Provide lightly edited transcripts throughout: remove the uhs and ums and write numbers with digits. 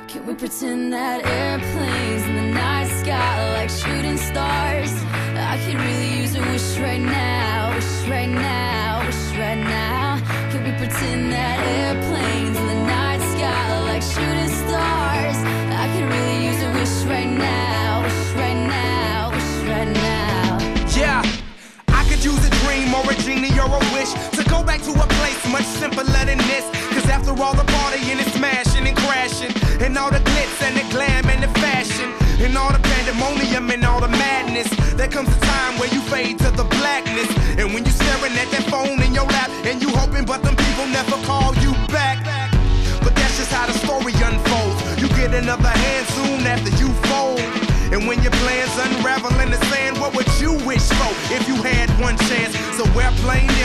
Can we pretend that airplanes in the night sky like shooting stars? I could really use a wish right now, wish right now, wish right now. Can we pretend that airplanes in the night sky like shooting stars? I could really use a wish right now, wish right now, wish right now. Yeah, I could use a dream or a genie or a wish to go back to a place much simpler than this. Cause after all the partying and smashing and crashing, and all the glitz and the glam and the fashion, and all the pandemonium and all the madness, there comes a time where you fade to the blackness. And when you're staring at that phone in your lap, and you hoping but them people never call you back. But that's just how the story unfolds. You get another hand soon after you fold. And when your plans unravel in the sand, what would you wish for if you had one chance? So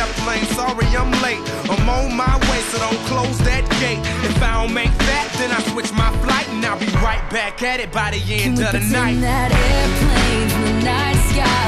airplane, sorry I'm late. I'm on my way, so don't close that gate. If I don't make that, then I switch my flight, and I'll be right back at it by the end of the night. Can we pretend that airplanes in the night sky